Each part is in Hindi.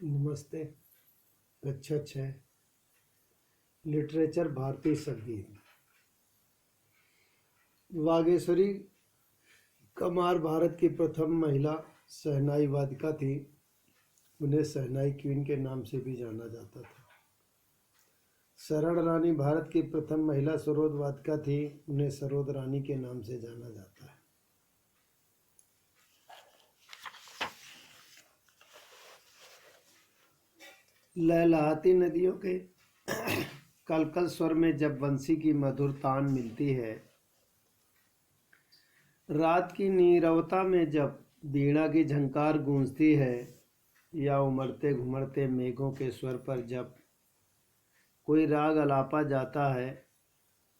नमस्ते। कक्षा 6 लिटरेचर भारतीय संगीत। वागेश्वरी कमार भारत की प्रथम महिला शहनाई वादिका थी। उन्हें शहनाई क्वीन के नाम से भी जाना जाता था। शरण रानी भारत की प्रथम महिला सरोद वादिका थी। उन्हें सरोद रानी के नाम से जाना जाता है। लहलहाती नदियों के कलकल स्वर में जब बंसी की मधुर तान मिलती है, रात की नीरवता में जब वीणा की झंकार गूंजती है, या उमड़ते घुमड़ते मेघों के स्वर पर जब कोई राग अलापा जाता है,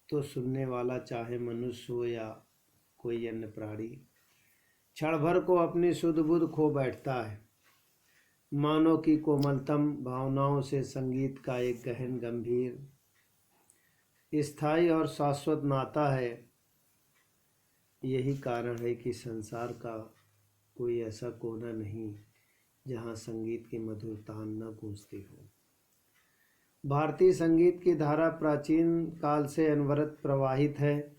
तो सुनने वाला चाहे मनुष्य हो या कोई अन्य प्राणी, क्षण भर को अपनी सुध बुध खो बैठता है। मानो की कोमलतम भावनाओं से संगीत का एक गहन गंभीर स्थायी और शाश्वत नाता है। यही कारण है कि संसार का कोई ऐसा कोना नहीं जहाँ संगीत की मधुर तान न गूंजती हो। भारतीय संगीत की धारा प्राचीन काल से अनवरत प्रवाहित है।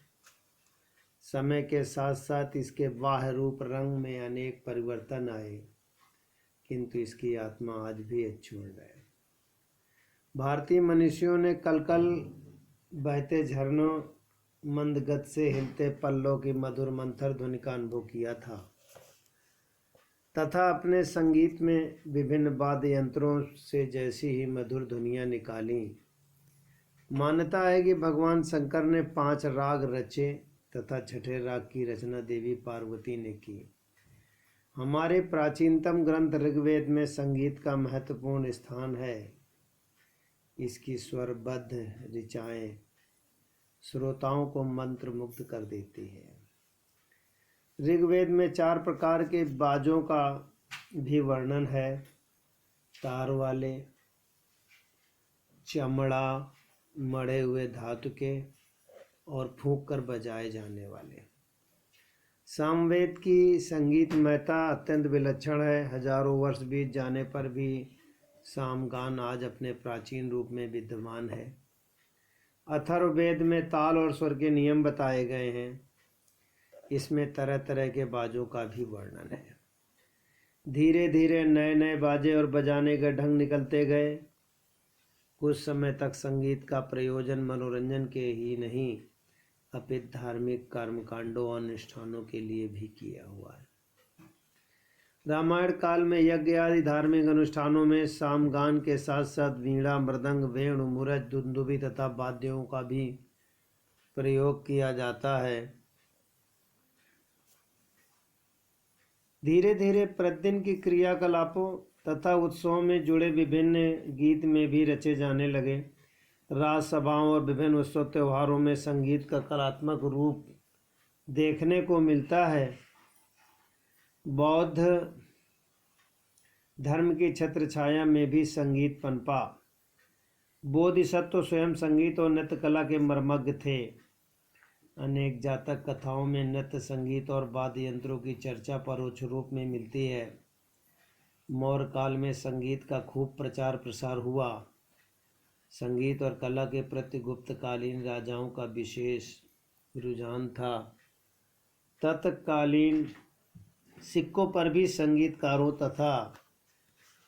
समय के साथ साथ इसके बाह्य रूप रंग में अनेक परिवर्तन आए, किंतु इसकी आत्मा आज भी अक्षुण्ण है। भारतीय मनुष्यों ने कलकल बहते झरनों, मंद गति से हिलते पल्लों की मधुर मंथर ध्वनि का अनुभव किया था, तथा अपने संगीत में विभिन्न वाद्य यंत्रों से जैसी ही मधुर ध्वनियाँ निकाली। मान्यता है कि भगवान शंकर ने 5 राग रचे तथा छठे राग की रचना देवी पार्वती ने की। हमारे प्राचीनतम ग्रंथ ऋग्वेद में संगीत का महत्वपूर्ण स्थान है। इसकी स्वरबद्ध ऋचाएँ श्रोताओं को मंत्र मुग्ध कर देती है। ऋग्वेद में 4 प्रकार के बाजों का भी वर्णन है। तार वाले, चमड़ा मढ़े हुए धातु के और फूंक कर बजाए जाने वाले। सामवेद की संगीतमयता अत्यंत विलक्षण है। हजारों वर्ष बीत जाने पर भी सामगान आज अपने प्राचीन रूप में विद्यमान है। अथर्ववेद में ताल और स्वर के नियम बताए गए हैं। इसमें तरह तरह के बाजों का भी वर्णन है। धीरे धीरे नए नए बाजे और बजाने के ढंग निकलते गए। कुछ समय तक संगीत का प्रयोजन मनोरंजन के ही नहीं, अपितु धार्मिक कर्मकांडों और अनुष्ठानों के लिए भी किया हुआ है। रामायण काल में यज्ञ आदि धार्मिक अनुष्ठानों में सामगान के साथ साथ वीणा, मृदंग, वेणु, मुरज, दुंदुभी तथा वाद्यों का भी प्रयोग किया जाता है। धीरे धीरे प्रतिदिन की क्रियाकलापों तथा उत्सवों में जुड़े विभिन्न गीत में भी रचे जाने लगे। राजसभाओं और विभिन्न उत्सव त्योहारों में संगीत का कलात्मक रूप देखने को मिलता है। बौद्ध धर्म की छत्र छाया में भी संगीत पनपा। बोधिसत्व स्वयं संगीत और नृत्य कला के मर्मज्ञ थे। अनेक जातक कथाओं में नृत्य, संगीत और वाद्य यंत्रों की चर्चा परोक्ष रूप में मिलती है। मौर्य काल में संगीत का खूब प्रचार प्रसार हुआ। संगीत और कला के प्रति गुप्तकालीन राजाओं का विशेष रुझान था। तत्कालीन सिक्कों पर भी संगीतकारों तथा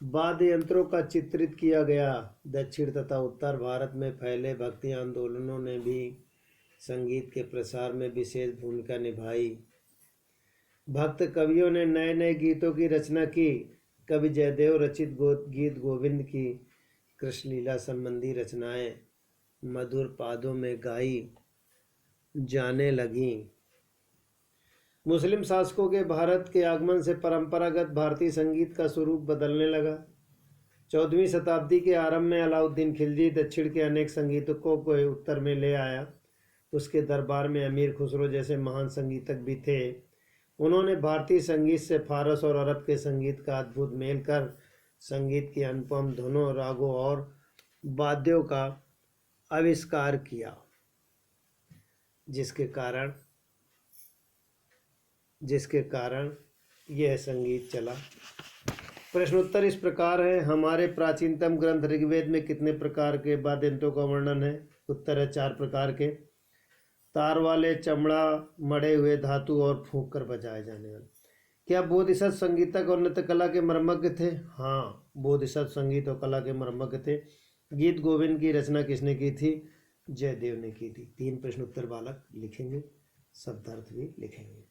वाद्य यंत्रों का चित्रित किया गया। दक्षिण तथा उत्तर भारत में फैले भक्ति आंदोलनों ने भी संगीत के प्रसार में विशेष भूमिका निभाई। भक्त कवियों ने नए नए गीतों की रचना की। कवि जयदेव रचित गीत गोविंद की कृष्णलीला संबंधी रचनाएं मधुर पादों में गाई जाने लगीं। मुस्लिम शासकों के भारत के आगमन से परंपरागत भारतीय संगीत का स्वरूप बदलने लगा। 14वीं शताब्दी के आरंभ में अलाउद्दीन खिलजी दक्षिण के अनेक संगीतकों को उत्तर में ले आया। उसके दरबार में अमीर खुसरो जैसे महान संगीतक भी थे। उन्होंने भारतीय संगीत से फारस और अरब के संगीत का अद्भुत मेल कर संगीत की अनुपम धुनों, रागों और वाद्यों का आविष्कार किया, जिसके कारण यह संगीत चला। प्रश्नोत्तर इस प्रकार है, हमारे प्राचीनतम ग्रंथ ऋग्वेद में कितने प्रकार के वाद्य यंत्रों का वर्णन है? उत्तर है 4 प्रकार के। तार वाले, चमड़ा, मढ़े हुए धातु और फूंक कर बजाए जाने वाले। क्या बोधिसत्व संगीतक और नृत्य कला के मर्मज्ञ थे? हाँ, बोधिसत्व संगीत और कला के मर्मज्ञ थे। गीत गोविंद की रचना किसने की थी? जयदेव ने की थी। 3 प्रश्न उत्तर बालक लिखेंगे, शब्दार्थ भी लिखेंगे।